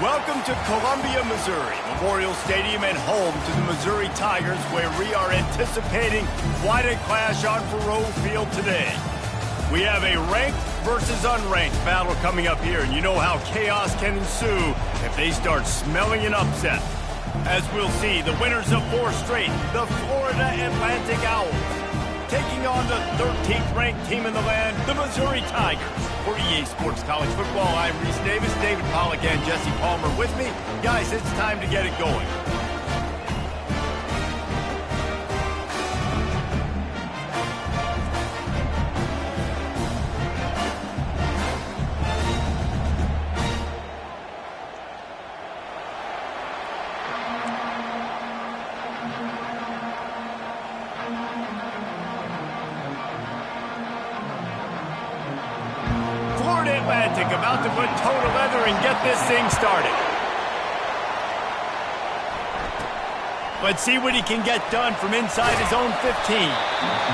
Welcome to Columbia, Missouri, Memorial Stadium and home to the Missouri Tigers, where we are anticipating quite a clash on Faurot Field today. We have a ranked versus unranked battle coming up here, and you know how chaos can ensue if they start smelling an upset. As we'll see, the winners of 4 straight, the Florida Atlantic Owls, taking on the 13th ranked team in the land, the Missouri Tigers. For EA Sports College Football, I'm Reese Davis, David Pollack, and Jesse Palmer with me. Guys, it's time to get it going. Atlantic about to put toe to leather and get this thing started. Let's see what he can get done from inside his own 15.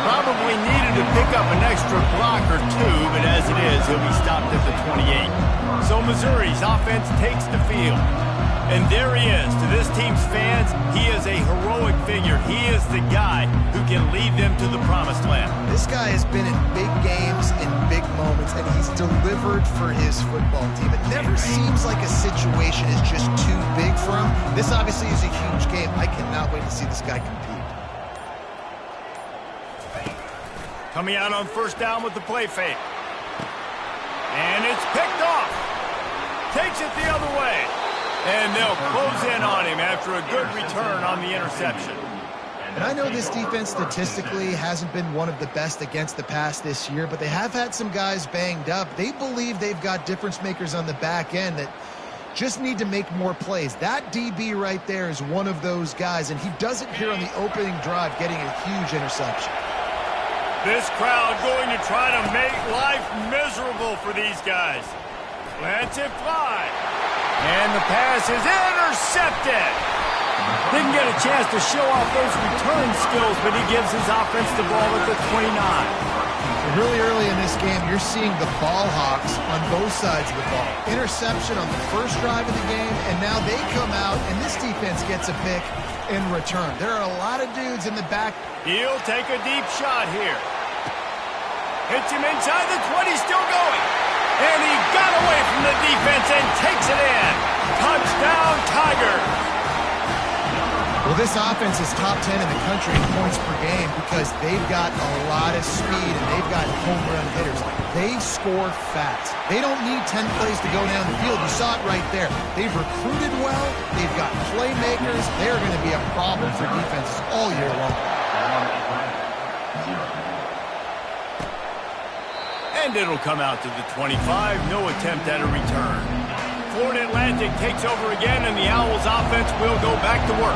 Probably needed to pick up an extra block or 2, but as it is, he'll be stopped at the 28. So Missouri's offense takes the field. And there he is. To this team's fans, he is a heroic figure. He is the guy who can lead them to the promised land. This guy has been in big games, in big moments, and he's delivered for his football team. It never seems like a situation is just too big for him. This obviously is a huge game. I cannot wait to see this guy compete. Coming out on first down with the play fake. And it's picked off. Takes it the other way. And they'll close in on him after a good return on the interception. And I know this defense statistically hasn't been one of the best against the pass this year, but they have had some guys banged up. They believe they've got difference makers on the back end that just need to make more plays. That DB right there is one of those guys, and he does it here on the opening drive, getting a huge interception. This crowd going to try to make life miserable for these guys. Let's it fly. And the pass is intercepted. Didn't get a chance to show off those return skills, but he gives his offense the ball at the 29. Really early in this game, you're seeing the ball hawks on both sides of the ball. Interception on the first drive of the game, and now they come out, and this defense gets a pick in return. There are a lot of dudes in the back. He'll take a deep shot here. Hits him inside the 20, still going. And he got away from the defense and takes it in. Touchdown, Tigers. Well, this offense is top 10 in the country in points per game because they've got a lot of speed and they've got home run hitters. They score fast. They don't need 10 plays to go down the field. You saw it right there. They've recruited well. They've got playmakers. They're going to be a problem for defenses all year long. And it'll come out to the 25. No attempt at a return. Florida Atlantic takes over again, and the Owls offense will go back to work.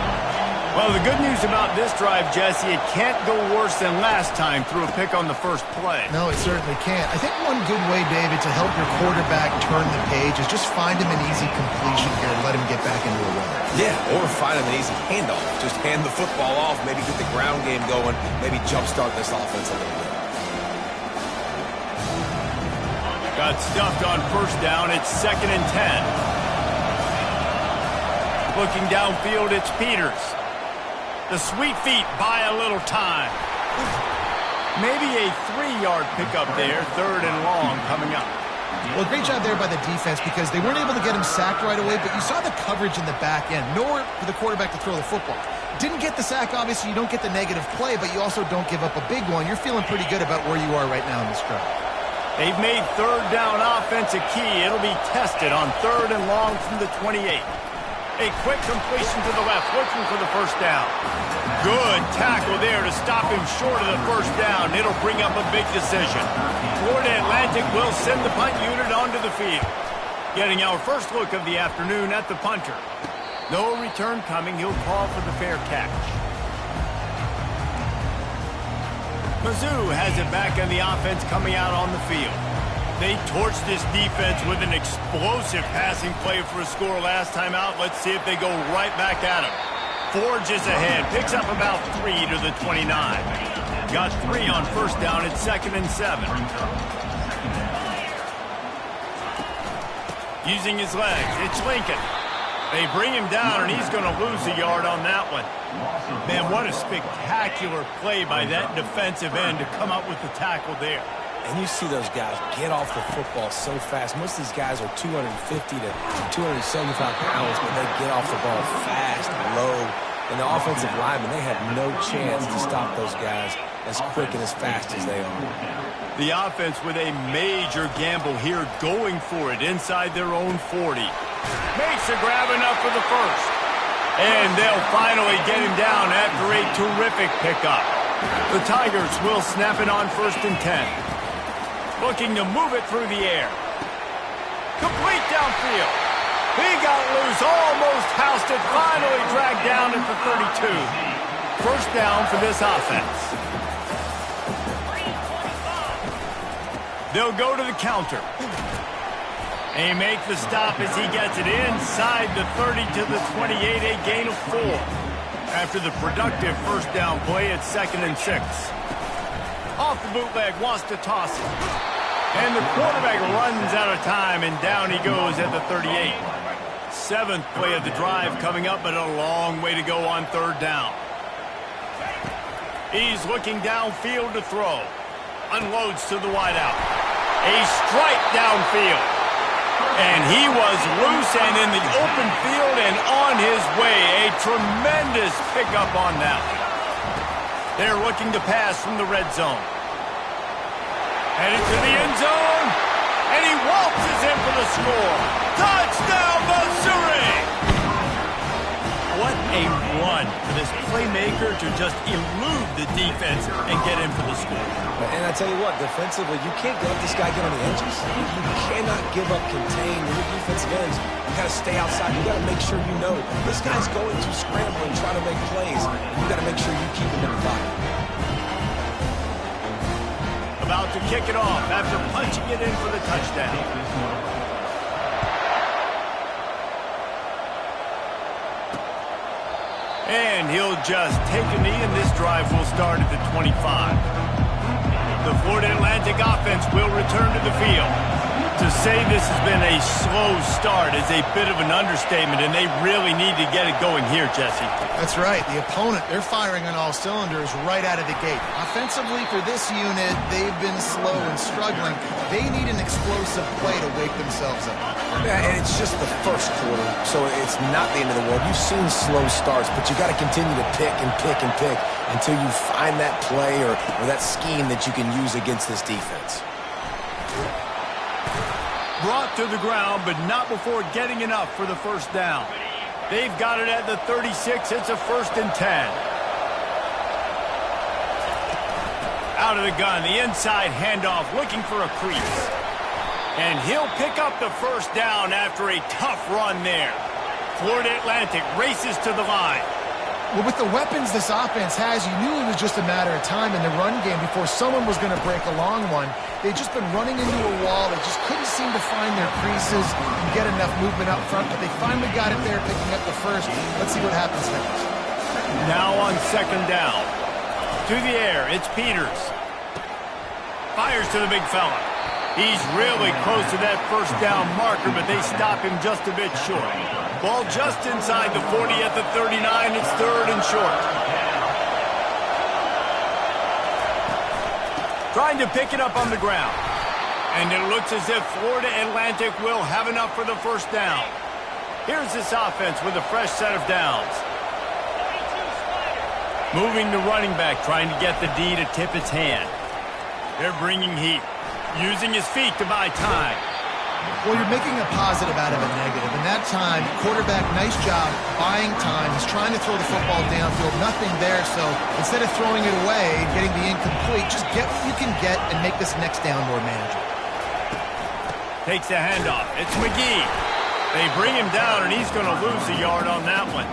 Well, the good news about this drive, Jesse, it can't go worse than last time through a pick on the first play. No, it certainly can't. I think one good way, David, to help your quarterback turn the page is just find him an easy completion here and let him get back into a run. Yeah, or find him an easy handoff. Just hand the football off, maybe get the ground game going, maybe jumpstart this offense a little bit. Got stuffed on first down. It's 2nd and 10. Looking downfield, it's Peters. The sweet feet buy a little time. Maybe a 3-yard pickup there. 3rd and long coming up. Well, great job there by the defense because they weren't able to get him sacked right away, but you saw the coverage in the back end. Nowhere for the quarterback to throw the football. Didn't get the sack, obviously. You don't get the negative play, but you also don't give up a big one. You're feeling pretty good about where you are right now in this drive. They've made 3rd down offense a key. It'll be tested on 3rd and long from the 28. A quick completion to the left, looking for the first down. Good tackle there to stop him short of the first down. It'll bring up a big decision. Florida Atlantic will send the punt unit onto the field. Getting our first look of the afternoon at the punter. No return coming. He'll call for the fair catch. Mizzou has it back on the offense coming out on the field. They torched this defense with an explosive passing play for a score last time out. Let's see if they go right back at him. Forges ahead, picks up about 3 to the 29. Got 3 on first down at 2nd and 7. Using his legs, it's Lincoln. They bring him down, and he's going to lose a yard on that one. Man, what a spectacular play by that defensive end to come up with the tackle there. And you see those guys get off the football so fast. Most of these guys are 250 to 275 pounds, but they get off the ball fast, low. And the offensive linemen, they have no chance to stop those guys as quick and as fast as they are. The offense with a major gamble here, going for it inside their own 40. Makes a grab enough for the first. And they'll finally get him down after a terrific pickup. The Tigers will snap it on 1st and 10. Looking to move it through the air. Complete downfield. He got loose, almost housed it, finally dragged down at the 32. First down for this offense. They'll go to the counter. They make the stop as he gets it inside the 30 to the 28, a gain of 4. After the productive first down play at 2nd and 6. Off the bootleg, wants to toss it. And the quarterback runs out of time, and down he goes at the 38. 7th play of the drive coming up, but a long way to go on 3rd down. He's looking downfield to throw. Unloads to the wideout. A strike downfield. And he was loose and in the open field and on his way. A tremendous pickup on that. They're looking to pass from the red zone. Headed to the end zone. And he waltzes in for the score. Touchdown, Missouri! What a run for this playmaker to just elude the defense and get in for the score. And I tell you what, defensively, you can't let this guy get on the edges. You cannot give up contain. Your defensive ends, you got to stay outside. You got to make sure you know this guy's going to scramble and try to make plays. You got to make sure you keep him in the pocket. About to kick it off after punching it in for the touchdown. And he'll just take a knee, and this drive will start at the 25. The Florida Atlantic offense will return to the field. To say this has been a slow start is a bit of an understatement, and they really need to get it going here, Jesse. That's right. The opponent, they're firing on all cylinders right out of the gate. Offensively, for this unit, they've been slow and struggling. They need an explosive play to wake themselves up. Yeah, and it's just the first quarter, so it's not the end of the world. You've seen slow starts, but you got to continue to pick and pick and pick until you find that play or that scheme that you can use against this defense. Brought to the ground, but not before getting enough for the first down. They've got it at the 36. It's a 1st and 10. Out of the gun, the inside handoff, looking for a crease. And he'll pick up the first down after a tough run there. Florida Atlantic races to the line. Well, with the weapons this offense has, you knew it was just a matter of time in the run game before someone was going to break a long one. They'd just been running into a wall. They just couldn't seem to find their creases and get enough movement up front, but they finally got it there, picking up the first. Let's see what happens next. Now on 2nd down. To the air, it's Peters. Fires to the big fella. He's really close to that first down marker, but they stop him just a bit short. Ball just inside the 40 at the 39. It's 3rd and short. Trying to pick it up on the ground. And it looks as if Florida Atlantic will have enough for the first down. Here's this offense with a fresh set of downs. Moving the running back, trying to get the D to tip its hand. They're bringing heat. Using his feet to buy time. Well, you're making a positive out of a negative. And that time, quarterback, nice job buying time. He's trying to throw the football downfield. Nothing there, so instead of throwing it away and getting the incomplete, just get what you can get and make this next down more manageable. Takes the handoff. It's McGee. They bring him down, and he's going to lose a yard on that one.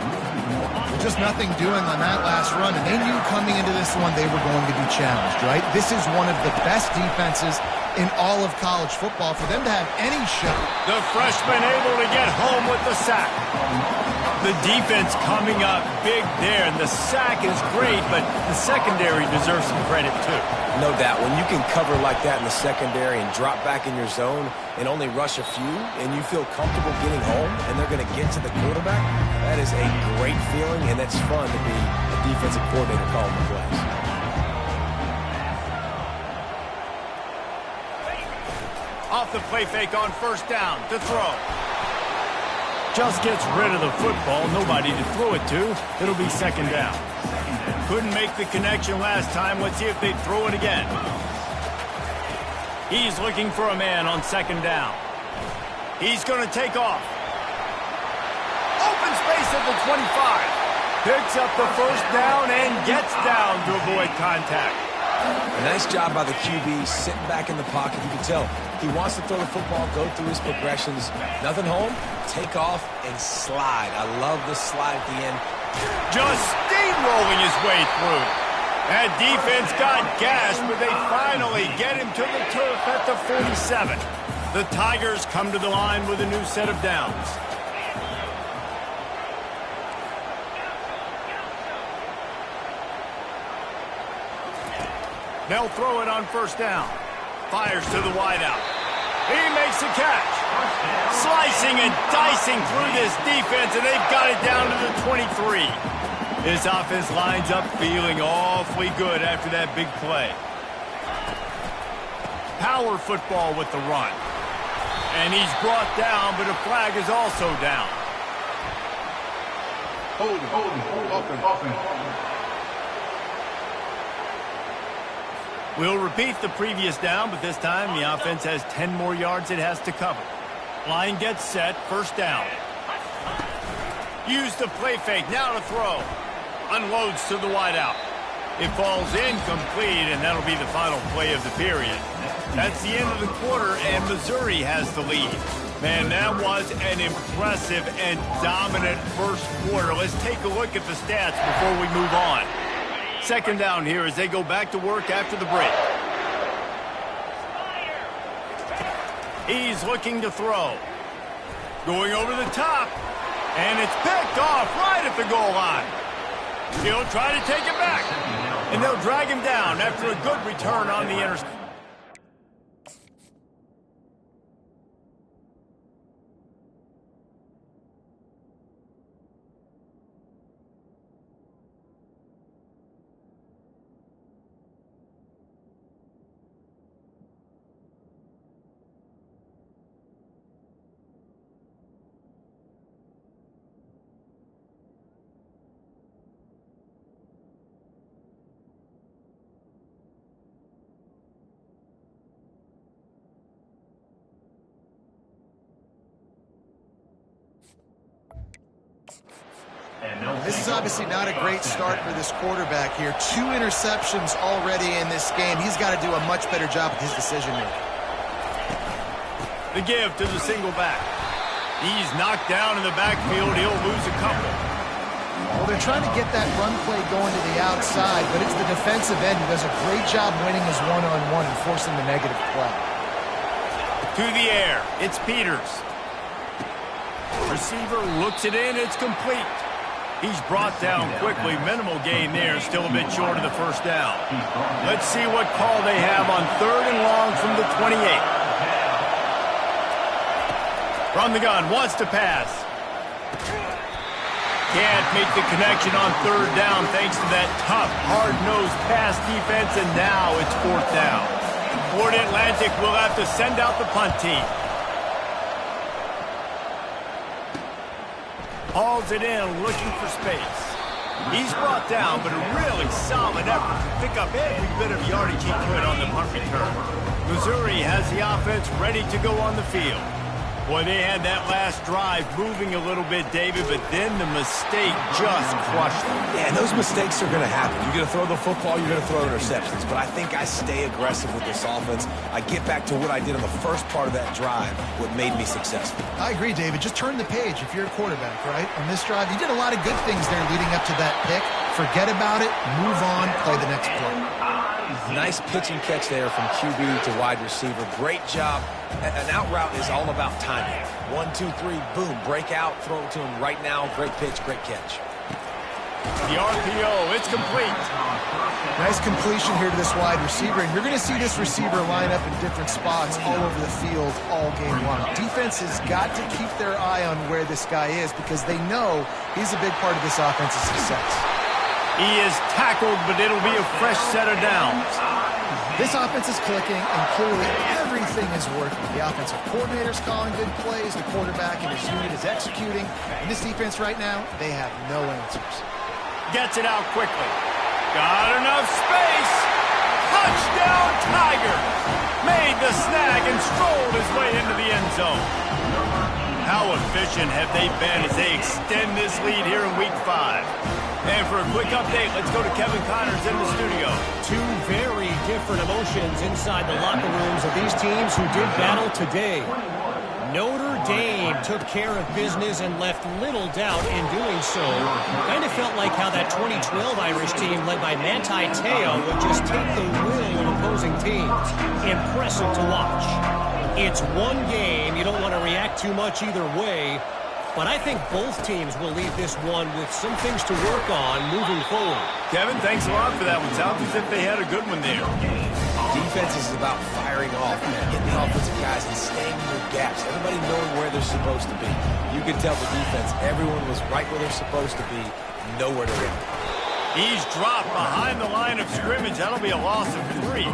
Just nothing doing on that last run, and they knew coming into this one they were going to be challenged, right? This is one of the best defenses in all of college football. For them to have any shot. The freshman able to get home with the sack. The defense coming up big there, and the sack is great, but the secondary deserves some credit too. No doubt. When you can cover like that in the secondary and drop back in your zone and only rush a few, and you feel comfortable getting home, and they're going to get to the quarterback, that is a great feeling, and it's fun to be a defensive coordinator calling the plays. Off the play fake on first down to throw. Just gets rid of the football. Nobody to throw it to. It'll be second down. Couldn't make the connection last time. Let's see if they throw it again. He's looking for a man on second down. He's going to take off. Open space at the 25. Picks up the first down and gets down to avoid contact. A nice job by the QB, sitting back in the pocket. You can tell he wants to throw the football, go through his progressions. Nothing home, take off, and slide. I love the slide at the end. Just steamrolling his way through. That defense got gashed, but they finally get him to the turf at the 47. The Tigers come to the line with a new set of downs. They'll throw it on first down. Fires to the wideout. He makes the catch. Slicing and dicing through this defense, and they've got it down to the 23. This offense lines up feeling awfully good after that big play. Power football with the run. And he's brought down, but a flag is also down. Holding. We'll repeat the previous down, but this time the offense has 10 more yards it has to cover. Line gets set, first down. Use the play fake, now to throw. Unloads to the wideout. It falls incomplete, and that'll be the final play of the period. That's the end of the quarter, and Missouri has the lead. Man, that was an impressive and dominant first quarter. Let's take a look at the stats before we move on. Second down here as they go back to work after the break. He's looking to throw. Going over the top. And it's picked off right at the goal line. He'll try to take it back. And they'll drag him down after a good return on the interception. This is obviously not a great start for this quarterback here. 2 interceptions already in this game. He's got to do a much better job with his decision-making. The give to the single back. He's knocked down in the backfield. He'll lose a couple. Well, they're trying to get that run play going to the outside, but it's the defensive end who does a great job winning his one-on-one and forcing the negative play. To the air. It's Peters. Receiver looks it in. It's complete. He's brought down quickly. Minimal gain there. Still a bit short of the first down. Let's see what call they have on 3rd and long from the 28. From the gun. Wants to pass. Can't make the connection on 3rd down thanks to that tough, hard-nosed pass defense, and now it's 4th down. Florida Atlantic will have to send out the punt team. Hauls it in, looking for space. He's brought down, but a really solid effort to pick up every bit of yardage he could on the punt return. Missouri has the offense ready to go on the field. Boy, they had that last drive moving a little bit, David, but then the mistake just crushed them. Yeah, and those mistakes are going to happen. You're going to throw the football, you're going to throw interceptions. But I think I stay aggressive with this offense. I get back to what I did on the first part of that drive, what made me successful. I agree, David. Just turn the page if you're a quarterback, right? On this drive, you did a lot of good things there leading up to that pick. Forget about it, move on, play the next play. Nice pitch and catch there from QB to wide receiver. Great job. An out route is all about timing. 1, 2, 3, boom, break out, throw it to him right now. Great pitch, great catch. The RPO, it's complete. Nice completion here to this wide receiver, and you're going to see this receiver line up in different spots all over the field all game long. Defense has got to keep their eye on where this guy is because they know he's a big part of this offense's success. He is tackled, but it'll be a fresh set of downs. This offense is clicking, and clearly everything is working. The offensive coordinator's calling good plays, the quarterback and his unit is executing, and this defense right now, they have no answers. Gets it out quickly. Got enough space. Touchdown Tigers. Made the snag and strolled his way into the end zone. How efficient have they been as they extend this lead here in Week 5? And for a quick update, let's go to Kevin Connors in the studio. Two very different emotions inside the locker rooms of these teams who did battle today. Notre Dame took care of business and left little doubt in doing so. Kind of felt like how that 2012 Irish team led by Manti Te'o would just take the will of opposing teams. Impressive to watch. It's one game. You don't want to react too much either way. But I think both teams will leave this one with some things to work on moving forward. Kevin, thanks a lot for that one. Sounds as if they had a good one there. Defense is about firing off, man. Getting the offensive guys and staying in their gaps. Everybody knowing where they're supposed to be. You can tell the defense, everyone was right where they're supposed to be, nowhere to go. He's dropped behind the line of scrimmage. That'll be a loss of 3.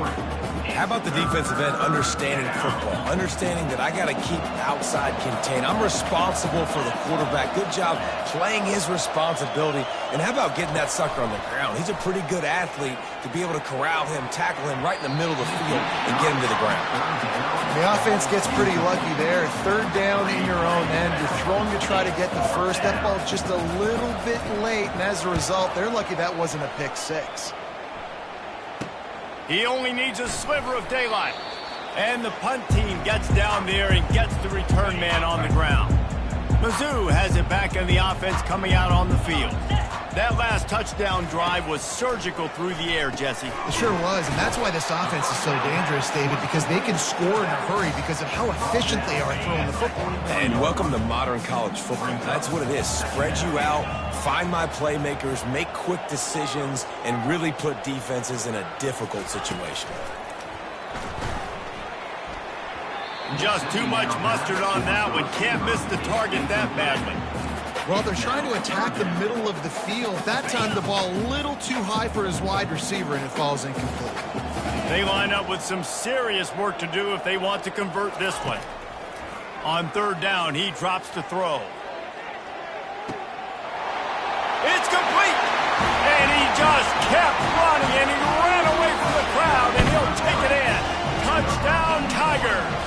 How about the defensive end understanding football? Understanding that I got to keep outside contained. I'm responsible for the quarterback. Good job playing his responsibility. And how about getting that sucker on the ground? He's a pretty good athlete to be able to corral him, tackle him right in the middle of the field, and get him to the ground. The offense gets pretty lucky there. 3rd down in your own end. You're throwing to try to get the first. That ball's just a little bit late, and as a result, they're lucky that wasn't a pick 6. He only needs a sliver of daylight. And the punt team gets down there and gets the return man on the ground. Mizzou has it back in the offense coming out on the field. That last touchdown drive was surgical through the air, Jesse. It sure was, and that's why this offense is so dangerous, David, because they can score in a hurry because of how efficient they are throwing the football. And welcome to modern college football. That's what it is. Spread you out, find my playmakers, make quick decisions, and really put defenses in a difficult situation. Just too much mustard on that one. Can't miss the target that badly. Well, they're trying to attack the middle of the field. That time, the ball a little too high for his wide receiver, and it falls incomplete. They line up with some serious work to do if they want to convert this one. On 3rd down, he drops to throw. It's complete! And he just kept running, and he ran away from the crowd, and he'll take it in. Touchdown, Tigers!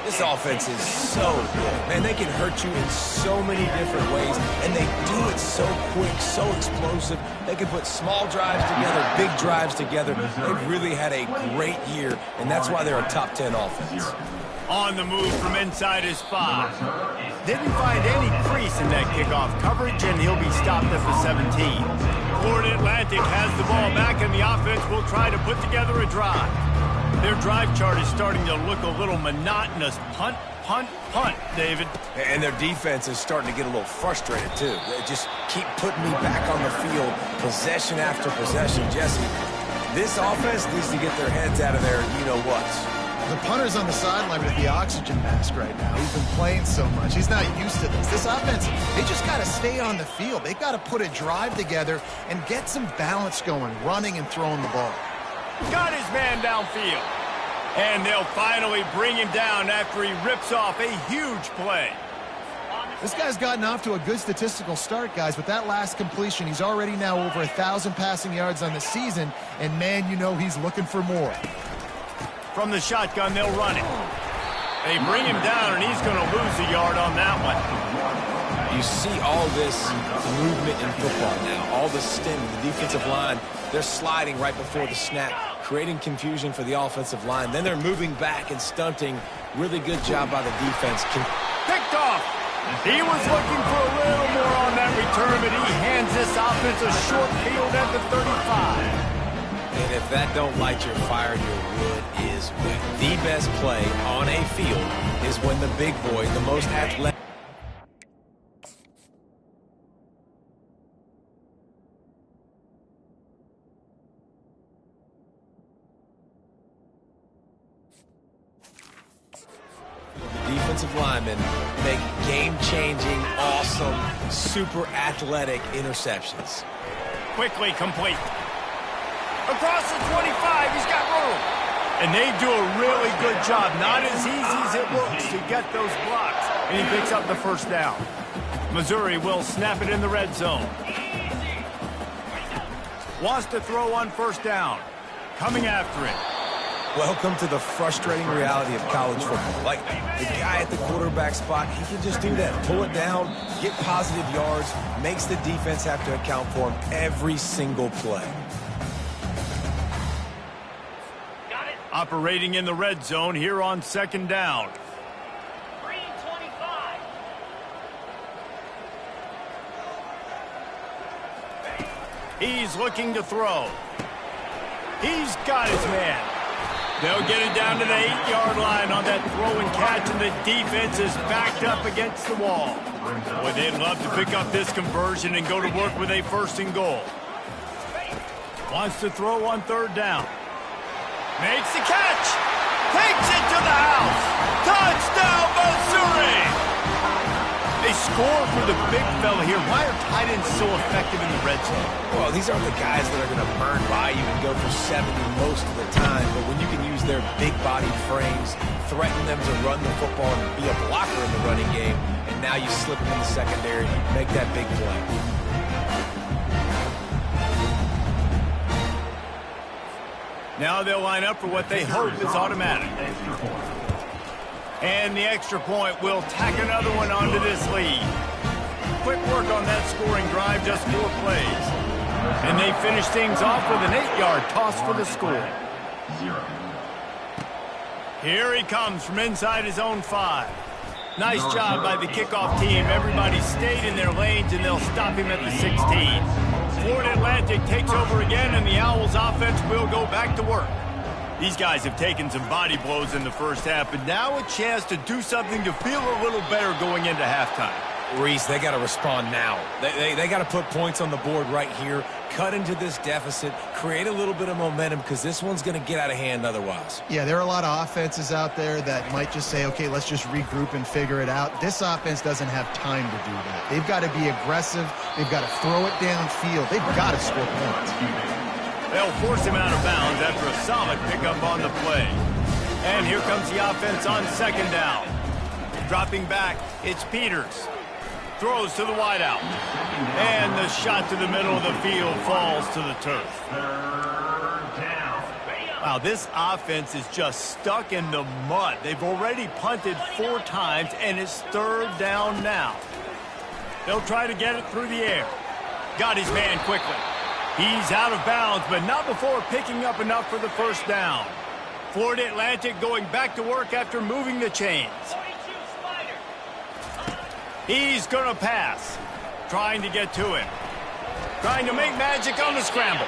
This offense is so good. Man, they can hurt you in so many different ways, and they do it so quick, so explosive. They can put small drives together, big drives together. They've really had a great year, and that's why they're a top 10 offense. On the move from inside his 5. Didn't find any crease in that kickoff coverage, and he'll be stopped at the 17. Florida Atlantic has the ball back, and the offense will try to put together a drive. Their drive chart is starting to look a little monotonous. Punt, punt, punt, David. And their defense is starting to get a little frustrated, too. They just keep putting me back on the field, possession after possession. Jesse, this offense needs to get their heads out of their you-know-whats. The punter's on the sideline with the oxygen mask right now. He's been playing so much. He's not used to this. This offense, they just got to stay on the field. They've got to put a drive together and get some balance going, running and throwing the ball. Got his man downfield. And they'll finally bring him down after he rips off a huge play. This guy's gotten off to a good statistical start, guys. With that last completion, he's already now over 1,000 passing yards on the season. And, man, you know he's looking for more. From the shotgun, they'll run it. They bring him down, and he's going to lose a yard on that one. You see all this movement in football now, all the stem, the defensive line, they're sliding right before the snap, creating confusion for the offensive line. Then they're moving back and stunting. Really good job by the defense. Picked off. He was looking for a little more on that return, but he hands this offense a short field at the 35. And if that don't light your fire, your wood is wet. The best play on a field is when the big boy, the most athletic. Defensive linemen make game-changing, awesome, super athletic interceptions. Quickly complete. Across the 25, he's got room. And they do a really good job. Not as easy as it looks to get those blocks. And he picks up the first down. Missouri will snap it in the red zone. Wants to throw on first down. Coming after it. Welcome to the frustrating reality of college football. Like, the guy at the quarterback spot, he can just do that. Pull it down, get positive yards, makes the defense have to account for him every single play. Operating in the red zone here on second down. 3:25. He's looking to throw. He's got his man. They'll get it down to the 8-yard line on that throw and catch, and the defense is backed up against the wall. Boy, they'd love to pick up this conversion and go to work with a first and goal. Wants to throw on third down. Makes the catch. Takes it to the house. Touchdown, Missouri! They score for the big fella here. Why are tight ends so effective in the red zone? Well, these aren't the guys that are going to burn by you and go for 70 most of the time, but when you can use their big-bodied frames, threaten them to run the football and be a blocker in the running game, and now you slip them in the secondary, make that big play. Now they'll line up for what they hope is automatic. And the extra point will tack another one onto this lead. Quick work on that scoring drive, just 4 plays. And they finish things off with an 8-yard toss for the score. Here he comes from inside his own 5. Nice job by the kickoff team. Everybody stayed in their lanes, and they'll stop him at the 16. Florida Atlantic takes over again, and the Owls offense will go back to work. These guys have taken some body blows in the first half, but now a chance to do something to feel a little better going into halftime. Reese, they got to respond now. They got to put points on the board right here, cut into this deficit, create a little bit of momentum, because this one's going to get out of hand otherwise. Yeah, there are a lot of offenses out there that might just say, okay, let's just regroup and figure it out. This offense doesn't have time to do that. They've got to be aggressive. They've got to throw it downfield. They've got to score points. They'll force him out of bounds after a solid pickup on the play. And here comes the offense on second down. Dropping back, it's Peters. Throws to the wideout. And the shot to the middle of the field falls to the turf. Wow, this offense is just stuck in the mud. They've already punted 4 times, and it's third down now. They'll try to get it through the air. Got his man quickly. He's out of bounds, but not before picking up enough for the first down. Florida Atlantic going back to work after moving the chains. He's going to pass. Trying to get to him. Trying to make magic on the scramble.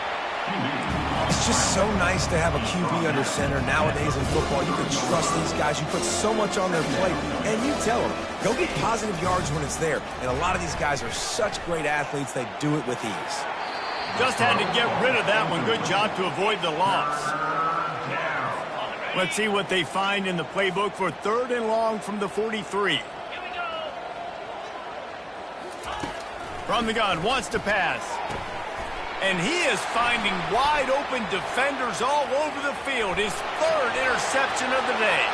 It's just so nice to have a QB under center nowadays in football. You can trust these guys. You put so much on their plate, and you tell them, go get positive yards when it's there. And a lot of these guys are such great athletes, they do it with ease. Just had to get rid of that one. Good job to avoid the loss. Let's see what they find in the playbook for third and long from the 43. From the gun, wants to pass. And he is finding wide open defenders all over the field. His third interception of the day.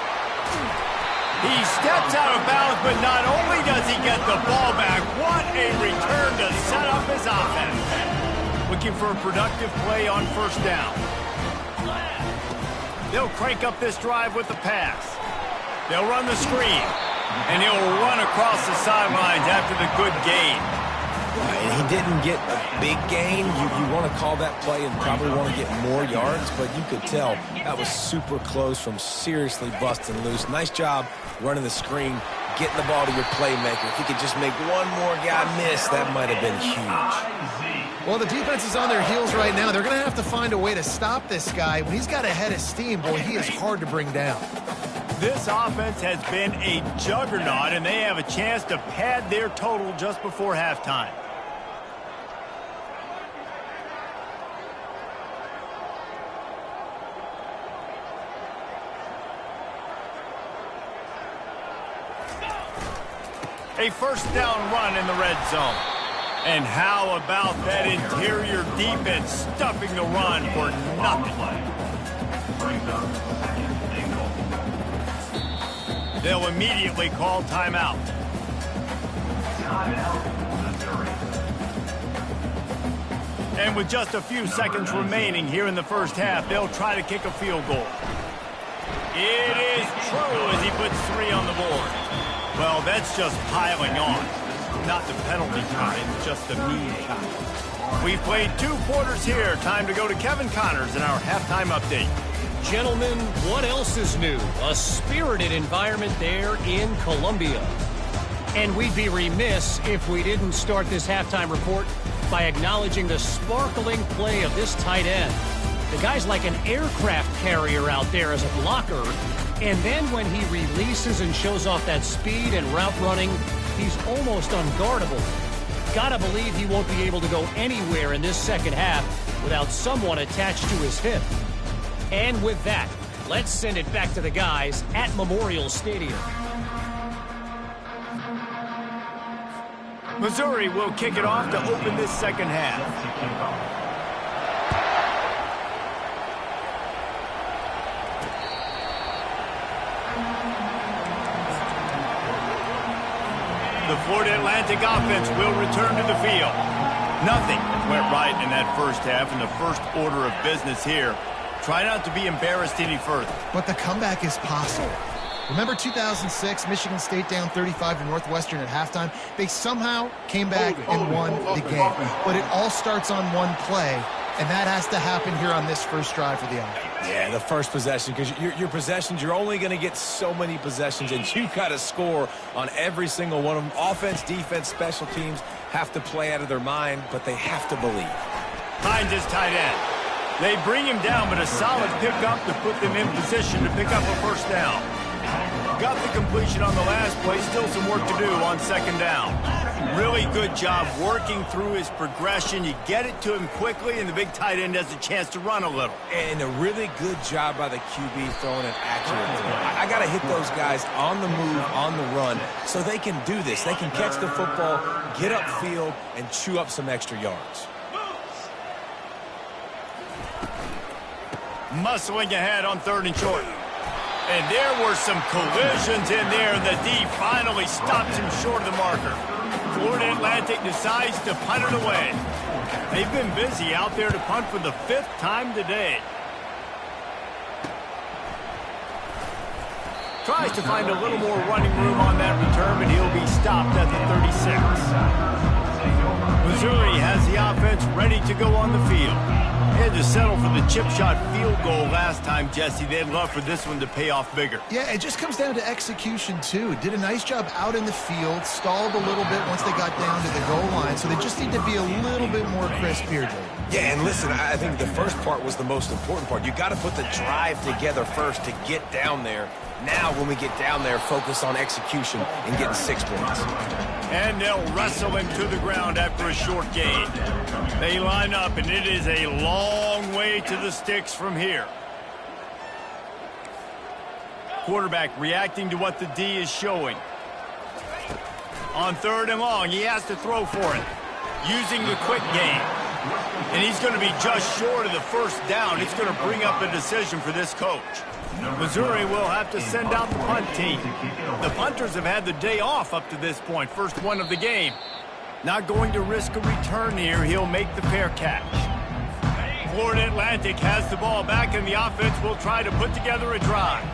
He steps out of bounds, but not only does he get the ball back, what a return to set up his offense. Looking for a productive play on first down. They'll crank up this drive with the pass. They'll run the screen. And he'll run across the sidelines after the good gain. And he didn't get a big gain. You want to call that play and probably want to get more yards, but you could tell that was super close from seriously busting loose. Nice job running the screen, getting the ball to your playmaker. If he could just make one more guy miss, that might have been huge. Well, the defense is on their heels right now. They're going to have to find a way to stop this guy. When he's got a head of steam, boy, he is hard to bring down. This offense has been a juggernaut, and they have a chance to pad their total just before halftime. A first down run in the red zone. And how about that interior defense stuffing the run for nothing? They'll immediately call timeout. And with just a few seconds remaining here in the first half, they'll try to kick a field goal. It is true as he puts 3 on the board. Well, that's just piling on. Not the penalty kind, just the mean kind. We've played 2 quarters here. Time to go to Kevin Connors in our halftime update. Gentlemen, what else is new? A spirited environment there in Columbia. And we'd be remiss if we didn't start this halftime report by acknowledging the sparkling play of this tight end. The guy's like an aircraft carrier out there as a blocker. And then when he releases and shows off that speed and route running, he's almost unguardable. Gotta believe he won't be able to go anywhere in this second half without someone attached to his hip. And with that, let's send it back to the guys at Memorial Stadium. Missouri will kick it off to open this second half. The Florida Atlantic offense will return to the field. Nothing went right in that first half, and the first order of business here. Try not to be embarrassed any further. But the comeback is possible. Remember 2006, Michigan State down 35 to Northwestern at halftime? They somehow came back and won the game. But it all starts on one play, and that has to happen here on this first drive for the offense. Yeah, the first possession, because your possessions, you're only going to get so many possessions, and you've got to score on every single one of them. Offense, defense, special teams have to play out of their mind, but they have to believe. Finds his tight end. They bring him down, but a solid pickup to put them in position to pick up a first down. Got the completion on the last play, still some work to do on second down. Really good job working through his progression. You get it to him quickly, and the big tight end has a chance to run a little. And a really good job by the QB throwing an accurate throw. I got to hit those guys on the move, on the run, so they can do this. They can catch the football, get upfield, and chew up some extra yards. Muscling ahead on 3rd and short. And there were some collisions in there, and the D finally stops him short of the marker. Florida Atlantic decides to punt it away. They've been busy out there to punt for the 5th time today. Tries to find a little more running room on that return, but he'll be stopped at the 36. Missouri has the offense ready to go on the field. They had to settle for the chip shot field goal last time, Jesse. They'd love for this one to pay off bigger. Yeah, it just comes down to execution, too. Did a nice job out in the field, stalled a little bit once they got down to the goal line, so they just need to be a little bit more crisp here, Jay. Yeah, and listen, I think the first part was the most important part. You got to put the drive together first to get down there. Now, when we get down there, focus on execution and getting 6 points. And they'll wrestle him to the ground after a short gain. They line up, and it is a long way to the sticks from here. Quarterback reacting to what the D is showing. On 3rd and long, he has to throw for it. Using the quick game. And he's going to be just short of the first down. It's going to bring up a decision for this coach. Missouri will have to send out the punt team. The punters have had the day off up to this point. First one of the game. Not going to risk a return here. He'll make the fair catch. Florida Atlantic has the ball back, and the offense will try to put together a drive.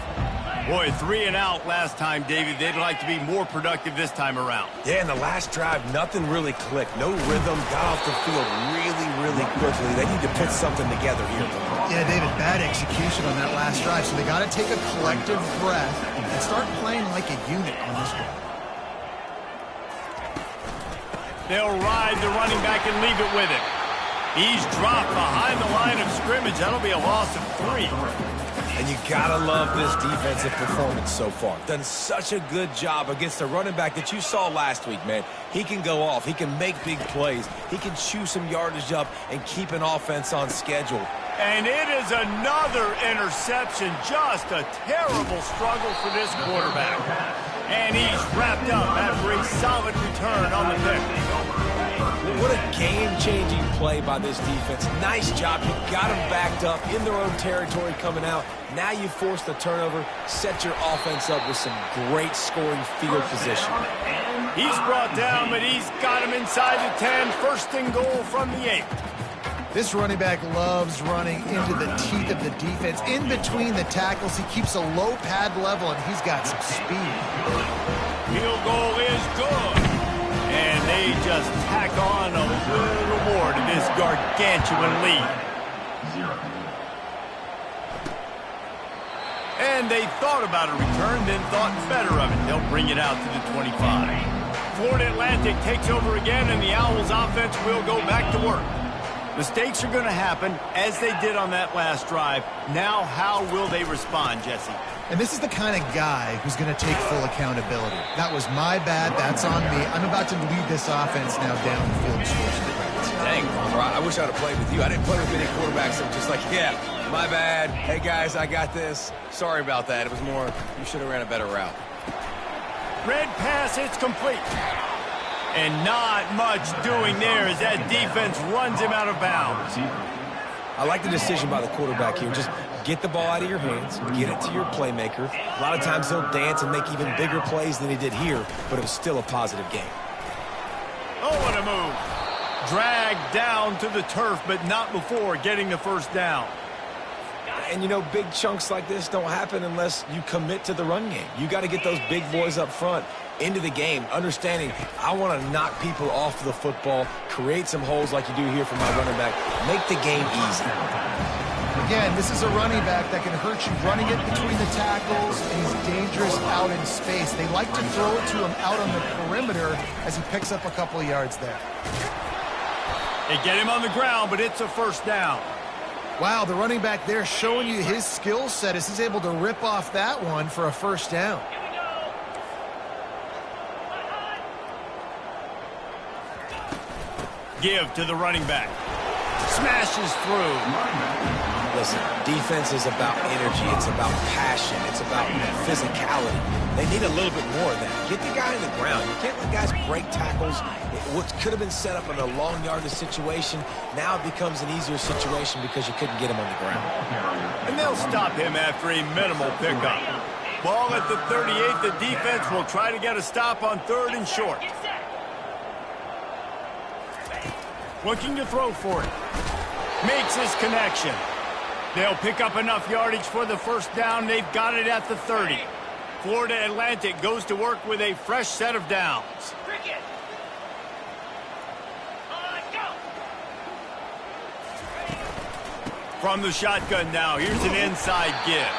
Boy, 3 and out last time, David. They'd like to be more productive this time around. Yeah, in the last drive, nothing really clicked. No rhythm, got off the field really quickly. They need to put something together here. Yeah, David, bad execution on that last drive, so they got to take a collective breath and start playing like a unit on this one. They'll ride the running back and leave it with him. He's dropped behind the line of scrimmage. That'll be a loss of 3. And you gotta love this defensive performance so far. Done such a good job against a running back that you saw last week, man. He can go off. He can make big plays. He can chew some yardage up and keep an offense on schedule. And it is another interception. Just a terrible struggle for this quarterback. And he's wrapped up after a solid return on the pick. What a game-changing play by this defense. Nice job. You got them backed up in their own territory coming out. Now you force the turnover, set your offense up with some great scoring field position. He's brought down, but he's got him inside the 10. First and goal from the 8. This running back loves running into the teeth of the defense. In between the tackles, he keeps a low pad level, and he's got some speed. Field goal is good. And they just tack on a little more to this gargantuan lead. And they thought about a return, then thought better of it. They'll bring it out to the 25. Florida Atlantic takes over again, and the Owls offense will go back to work. Mistakes are going to happen, as they did on that last drive. Now, how will they respond, Jesse? And this is the kind of guy who's going to take full accountability. That was my bad. That's on me. I'm about to lead this offense now down the field. Dang, I wish I'd have played with you. I didn't play with many quarterbacks. I'm just like, yeah, my bad. Hey, guys, I got this. Sorry about that. It was more, you should have ran a better route. Red pass, it's complete. And not much doing there as that defense runs him out of bounds. I like the decision by the quarterback here. Just get the ball out of your hands, get it to your playmaker. A lot of times he'll dance and make even bigger plays than he did here, but it was still a positive game. Oh, what a move. Dragged down to the turf, but not before getting the first down. And, you know, big chunks like this don't happen unless you commit to the run game. You got to get those big boys up front into the game, understanding I want to knock people off the football, create some holes like you do here for my running back, make the game easy. Again, this is a running back that can hurt you running it between the tackles, and he's dangerous out in space. They like to throw it to him out on the perimeter as he picks up a couple of yards there. They get him on the ground, but it's a first down. Wow, the running back there showing you his skill set as he's able to rip off that one for a first down. Give to the running back. Smashes through. Listen, defense is about energy. It's about passion. It's about physicality. They need a little bit more of that. Get the guy in the ground. You can't let guys break tackles. What could have been set up in a long yardage situation, now it becomes an easier situation because you couldn't get him on the ground. And they'll stop him after a minimal pickup. Ball at the 38. The defense will try to get a stop on 3rd and short. Looking to throw for it. Makes his connection. They'll pick up enough yardage for the first down. They've got it at the 30. Florida Atlantic goes to work with a fresh set of downs. From the shotgun now, here's an inside give.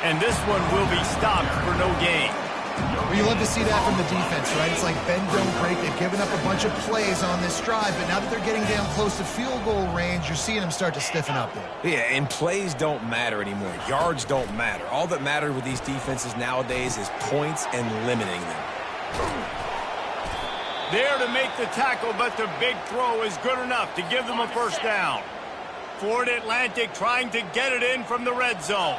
And this one will be stopped for no gain. Well, you love to see that from the defense, right? It's like bend, don't break. They've given up a bunch of plays on this drive, but now that they're getting down close to field goal range, you're seeing them start to stiffen up there. Yeah, and plays don't matter anymore. Yards don't matter. All that matters with these defenses nowadays is points and limiting them. There to make the tackle, but the big throw is good enough to give them a first down. Florida Atlantic trying to get it in from the red zone.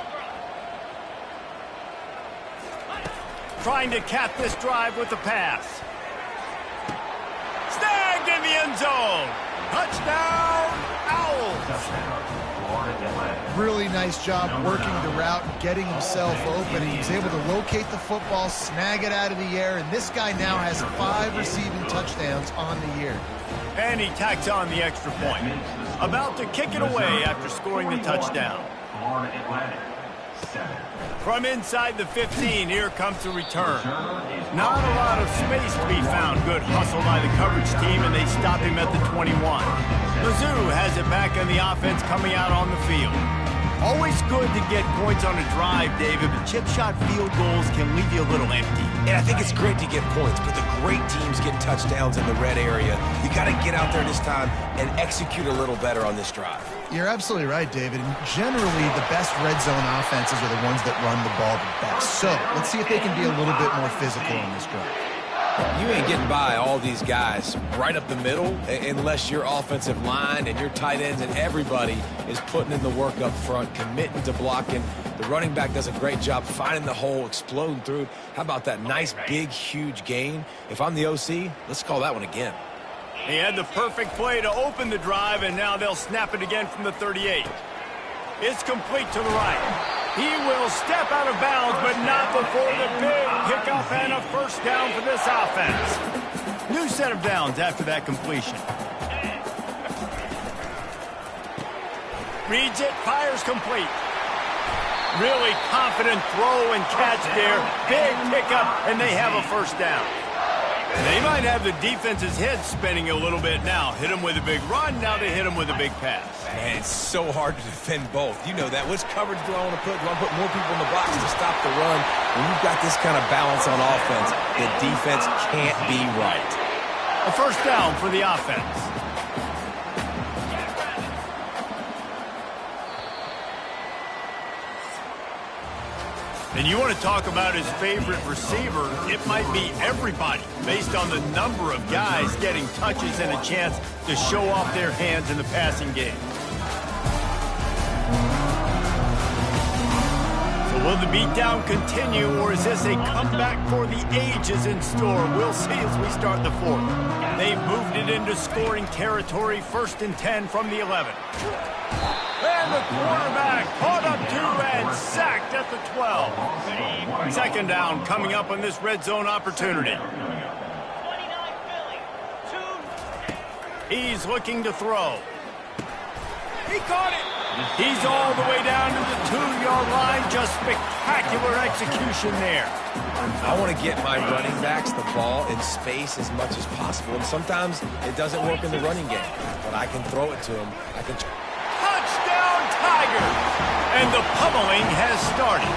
Trying to cap this drive with the pass. Snagged in the end zone. Touchdown, Owls. Really nice job working the route and getting himself open. He was able to locate the football, snag it out of the air, and this guy now has 5 receiving touchdowns on the year. And he tacks on the extra point. About to kick it away after scoring the touchdown. From inside the 15, here comes the return. Not a lot of space to be found. Good hustle by the coverage team, and they stop him at the 21. Mizzou has it back on the offense coming out on the field. Always good to get points on a drive, David, but chip shot field goals can leave you a little empty. And I think it's great to get points, but the great teams get touchdowns in the red area. You got to get out there this time and execute a little better on this drive. You're absolutely right, David. And generally, the best red zone offenses are the ones that run the ball the best. So let's see if they can be a little bit more physical on this drive. You ain't getting by all these guys right up the middle unless your offensive line and your tight ends and everybody is putting in the work up front, committing to blocking. The running back does a great job finding the hole, exploding through. How about that nice, big, huge gain? If I'm the OC, let's call that one again. He had the perfect play to open the drive, and now they'll snap it again from the 38. It's complete to the right. He will step out of bounds, but not before the big pickup and a first down for this offense. New set of downs after that completion. Reads it, fires complete. Really confident throw and catch there. Big pickup, and they have a first down. They might have the defense's head spinning a little bit now. Hit him with a big run, now they hit him with a big pass. Man, it's so hard to defend both. You know that. Which coverage do I want to put? Do I put more people in the box to stop the run? When you've got this kind of balance on offense, the defense can't be right. A first down for the offense. And you want to talk about his favorite receiver, it might be everybody, based on the number of guys getting touches and a chance to show off their hands in the passing game. So will the beatdown continue, or is this a comeback for the ages in store? We'll see as we start the fourth. They've moved it into scoring territory, 1st and 10 from the 11. And the quarterback caught up to and sacked at the 12. Second down coming up on this red zone opportunity. He's looking to throw. He caught it. He's all the way down to the 2-yard line. Just spectacular execution there. I want to get my running backs the ball in space as much as possible. And sometimes it doesn't work in the running game. But I can throw it to them. I can... Touchdown, Tigers! And the pummeling has started.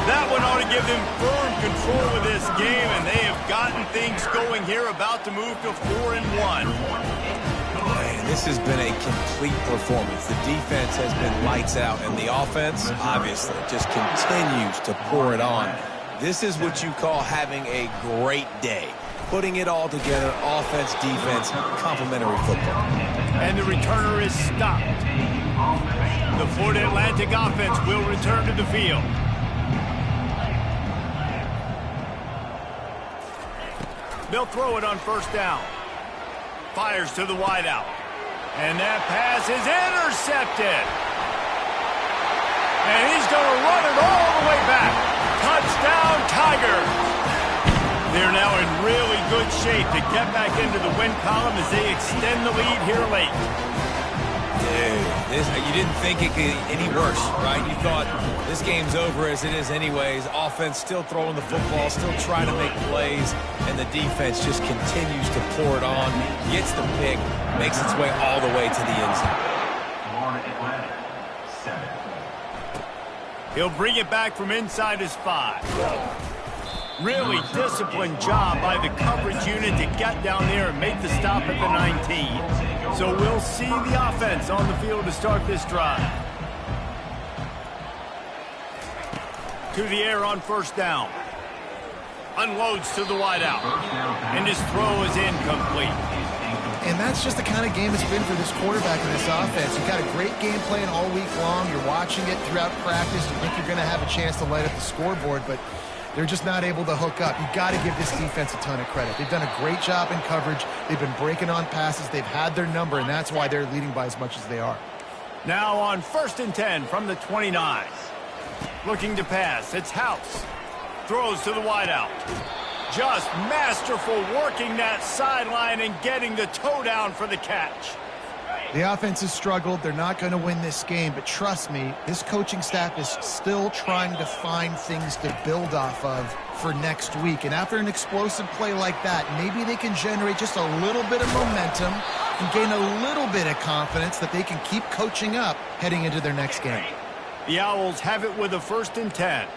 That one ought to give them firm control of this game, and they have gotten things going here, about to move to 4-1. Man, this has been a complete performance. The defense has been lights out, and the offense, obviously, just continues to pour it on. This is what you call having a great day. Putting it all together, offense, defense, complementary football. And the returner is stopped. The Florida Atlantic offense will return to the field. They'll throw it on first down. Fires to the wideout. And that pass is intercepted. And he's going to run it all the way back. Touchdown, Tigers. They're now in really good shape to get back into the win column as they extend the lead here late. Dude, you didn't think it could get any worse, right? You thought this game's over as it is anyways. Offense still throwing the football, still trying to make plays, and the defense just continues to pour it on, gets the pick, makes its way all the way to the end zone. He'll bring it back from inside his 5. Really disciplined job by the coverage unit to get down there and make the stop at the 19. So we'll see the offense on the field to start this drive. To the air on first down. Unloads to the wideout. And his throw is incomplete. And that's just the kind of game it's been for this quarterback and this offense. You've got a great game plan all week long. You're watching it throughout practice. You think you're going to have a chance to light up the scoreboard, but they're just not able to hook up. You've got to give this defense a ton of credit. They've done a great job in coverage. They've been breaking on passes. They've had their number, and that's why they're leading by as much as they are. Now on 1st and 10 from the 29. Looking to pass. It's House. Throws to the wideout. Just masterful working that sideline and getting the toe down for the catch. The offense has struggled. They're not going to win this game, but trust me, this coaching staff is still trying to find things to build off of for next week. And after an explosive play like that, maybe they can generate just a little bit of momentum and gain a little bit of confidence that they can keep coaching up heading into their next game. The Owls have it with a 1st and 10.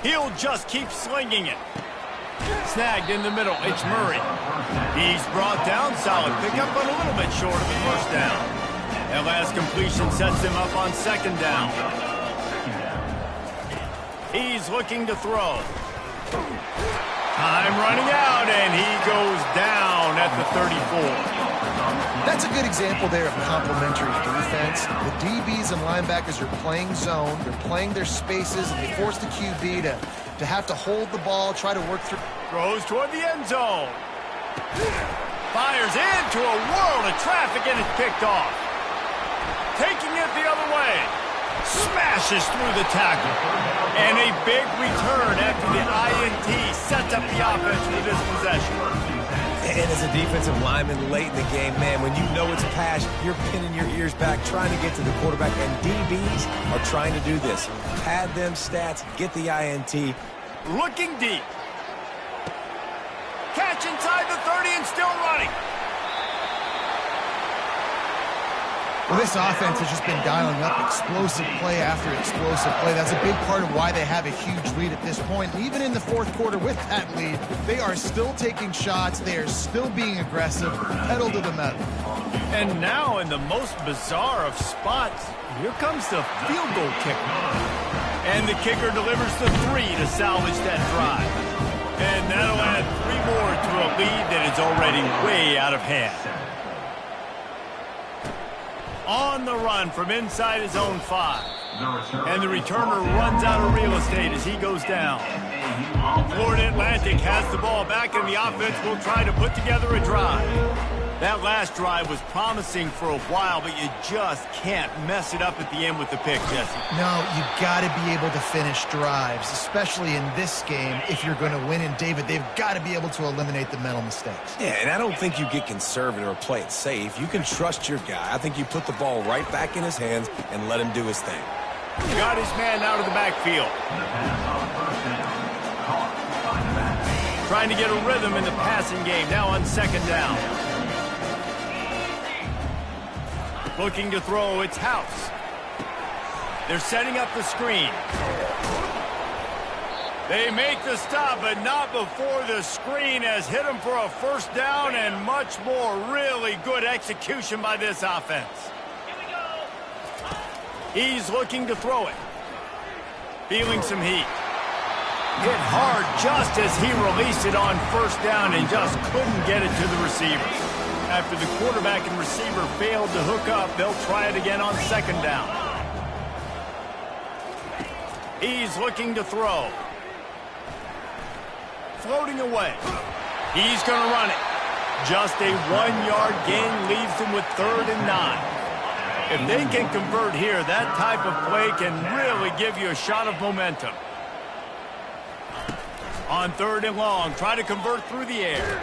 He'll just keep slinging it. Snagged in the middle. It's Murray. He's brought down. Solid pickup, but a little bit short of the 1st down. That last completion sets him up on 2nd down. He's looking to throw. Time running out, and he goes down at the 34. That's a good example there of complementary defense. The DBs and linebackers are playing zone. They're playing their spaces, and they force the QB to have to hold the ball, try to work through. Throws toward the end zone. Fires into a world of traffic, and it's picked off. Taking it the other way. Smashes through the tackle. And a big return after the INT sets up the offense for this possession. And as a defensive lineman late in the game, man, when you know it's pass, you're pinning your ears back, trying to get to the quarterback, and DBs are trying to do this. Pad them stats, get the INT. Looking deep. Catch inside the 30 and still running. Well, this offense has just been dialing up explosive play after explosive play. That's a big part of why they have a huge lead at this point. And even in the 4th quarter with that lead, they are still taking shots. They are still being aggressive, pedal to the metal. And now in the most bizarre of spots, here comes the field goal kicker. And the kicker delivers the 3 to salvage that drive. And that'll add 3 more to a lead that is already way out of hand. On the run from inside his own 5. And the returner runs out of real estate as he goes down. Florida Atlantic has the ball back, and the offense will try to put together a drive. That last drive was promising for a while, but you just can't mess it up at the end with the pick, Jesse. No, you got to be able to finish drives, especially in this game. If you're going to win, and David, they've got to be able to eliminate the mental mistakes. Yeah, and I don't think you get conservative or play it safe. You can trust your guy. I think you put the ball right back in his hands and let him do his thing. Got his man out of the backfield. Trying to get a rhythm in the passing game, now on 2nd down. Looking to throw, it's House. They're setting up the screen. They make the stop, but not before the screen has hit them for a 1st down and much more. Really good execution by this offense. He's looking to throw it. Feeling some heat. Hit hard just as he released it on 1st down and just couldn't get it to the receiver. After the quarterback and receiver failed to hook up, they'll try it again on 2nd down. He's looking to throw. Floating away. He's going to run it. Just a 1-yard gain leaves him with 3rd and 9. If they can convert here, that type of play can really give you a shot of momentum. On 3rd and long, try to convert through the air.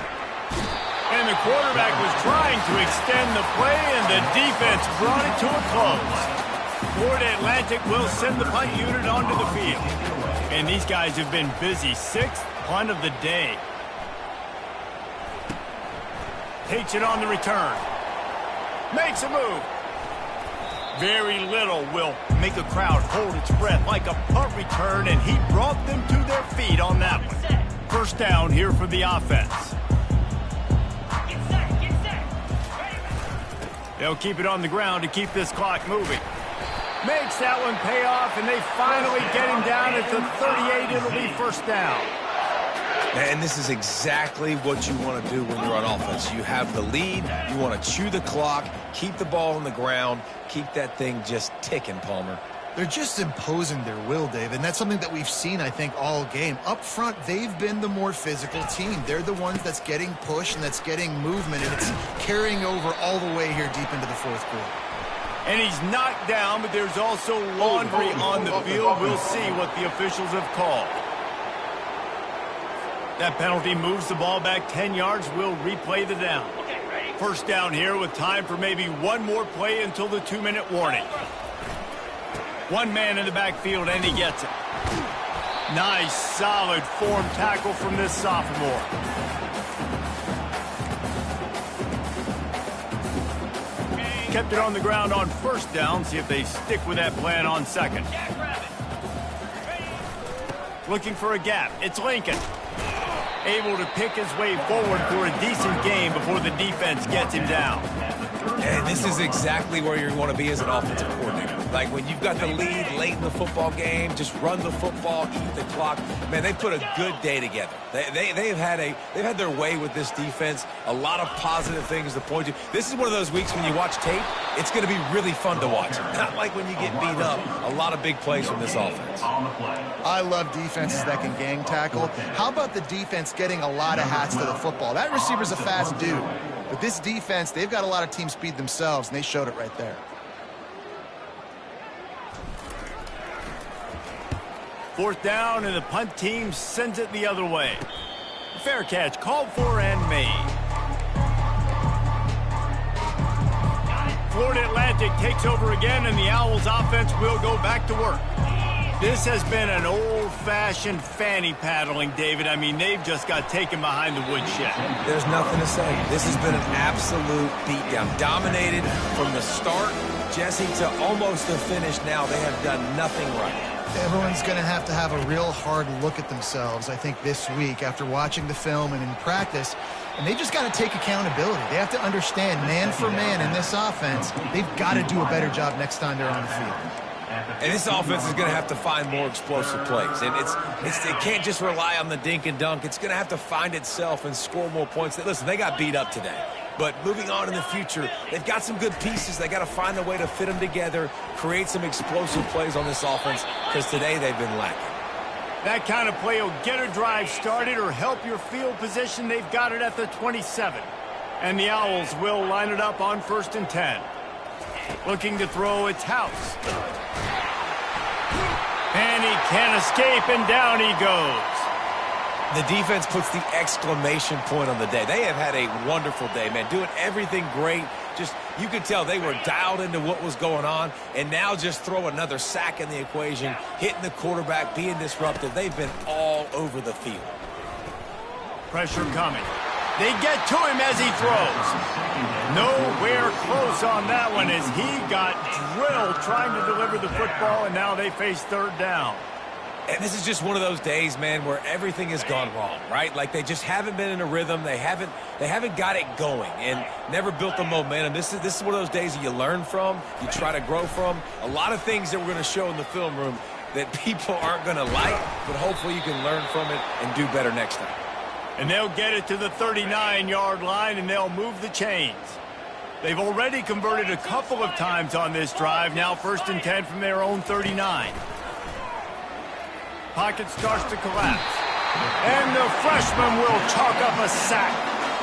And the quarterback was trying to extend the play, and the defense brought it to a close. Florida Atlantic will send the punt unit onto the field. And these guys have been busy. 6th punt of the day. Takes it on the return. Makes a move. Very little will make a crowd hold its breath like a punt return, and he brought them to their feet on that one. 1st down here for the offense. They'll keep it on the ground to keep this clock moving. Makes that one pay off, and they finally get him down at the 38. It'll be 1st down. And this is exactly what you want to do when you're on offense. You have the lead. You want to chew the clock, keep the ball on the ground, keep that thing just ticking, Palmer. They're just imposing their will, Dave, and that's something that we've seen, I think, all game. Up front, they've been the more physical team. They're the ones that's getting push and that's getting movement, and it's carrying over all the way here deep into the 4th quarter. And he's knocked down, but there's also laundry on the field. We'll see what the officials have called. That penalty moves the ball back 10 yards. We'll replay the down. 1st down here with time for maybe one more play until the 2-minute warning. One man in the backfield, and he gets it. Nice, solid form tackle from this sophomore. Kept it on the ground on first down. See if they stick with that plan on second. Looking for a gap. It's Lincoln. Able to pick his way forward for a decent gain before the defense gets him down. And this is exactly where you want to be as an offensive coordinator. Like when you've got the lead late in the football game, just run the football, eat the clock. Man, they put a good day together. They've had their way with this defense. A lot of positive things to point to. This is one of those weeks when you watch tape, it's going to be really fun to watch. Not like when you get beat up. A lot of big plays from this offense. I love defenses that can gang tackle. How about the defense getting a lot of hats to the football? That receiver's a fast dude. But this defense, they've got a lot of team speed themselves, and they showed it right there. Fourth down, and the punt team sends it the other way. Fair catch called for and made. Florida Atlantic takes over again, and the Owls offense will go back to work. This has been an old-fashioned fanny paddling, David. I mean, they've just got taken behind the woodshed. There's nothing to say. This has been an absolute beatdown. Dominated from the start, Jesse, to almost the finish now. They have done nothing right. Everyone's going to have a real hard look at themselves, I think, this week after watching the film and in practice. And they just got to take accountability. They have to understand, man for man in this offense, they've got to do a better job next time they're on the field. And this offense is going to have to find more explosive plays. And it can't just rely on the dink and dunk. It's going to have to find itself and score more points. Listen, they got beat up today. But moving on in the future, they've got some good pieces. They got to find a way to fit them together, create some explosive plays on this offense, because today they've been lacking. That kind of play will get a drive started or help your field position. They've got it at the 27. And the Owls will line it up on 1st and 10. Looking to throw, it's House. And he can't escape, and down he goes. The defense puts the exclamation point on the day. They have had a wonderful day, man, doing everything great. Just, you could tell they were dialed into what was going on, and now just throw another sack in the equation, hitting the quarterback, being disruptive. They've been all over the field. Pressure coming. They get to him as he throws. Nowhere close on that one as he got drilled trying to deliver the football, and now they face 3rd down. And this is just one of those days, man, where everything has gone wrong, right? Like they just haven't been in a rhythm. They haven't got it going and never built the momentum. This is one of those days that you learn from, you try to grow from. A lot of things that we're going to show in the film room that people aren't going to like, but hopefully you can learn from it and do better next time. And they'll get it to the 39-yard line, and they'll move the chains. They've already converted a couple of times on this drive. Now 1st and 10 from their own 39. Pocket starts to collapse. And the freshman will chalk up a sack.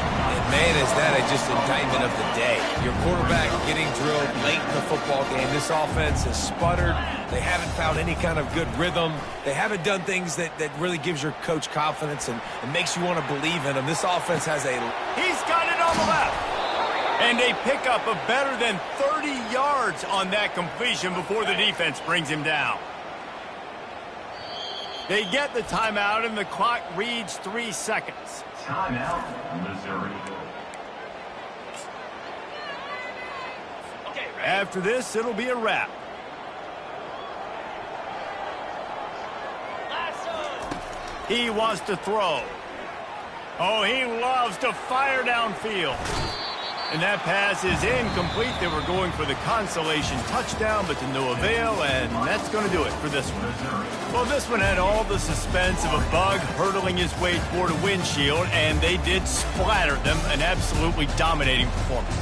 And man, is that just indictment of the day. Your quarterback getting drilled late in the football game. This offense has sputtered. They haven't found any kind of good rhythm. They haven't done things that really gives your coach confidence and makes you want to believe in them. This offense has a... He's got it on the left. And they pick up a better than 30 yards on that completion before the defense brings him down. They get the timeout, and the clock reads 3 seconds. Timeout, Missouri. After this, it'll be a wrap. He wants to throw. Oh, he loves to fire downfield. And that pass is incomplete. They were going for the consolation touchdown, but to no avail, and that's going to do it for this one. Well, this one had all the suspense of a bug hurtling his way toward a windshield, and they did splatter them, an absolutely dominating performance.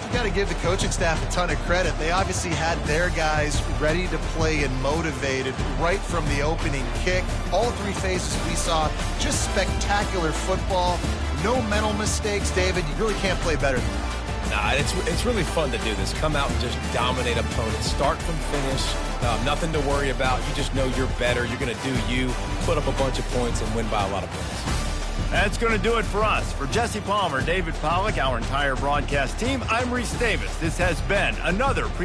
You got to give the coaching staff a ton of credit. They obviously had their guys ready to play and motivated right from the opening kick. All 3 phases we saw, just spectacular football. No mental mistakes, David. You really can't play better than that. Nah, it's really fun to do this. Come out and just dominate opponents. Start from finish. Nothing to worry about. You just know you're better. You're going to do you, put up a bunch of points, and win by a lot of points. That's going to do it for us. For Jesse Palmer, David Pollack, our entire broadcast team, I'm Reese Davis. This has been another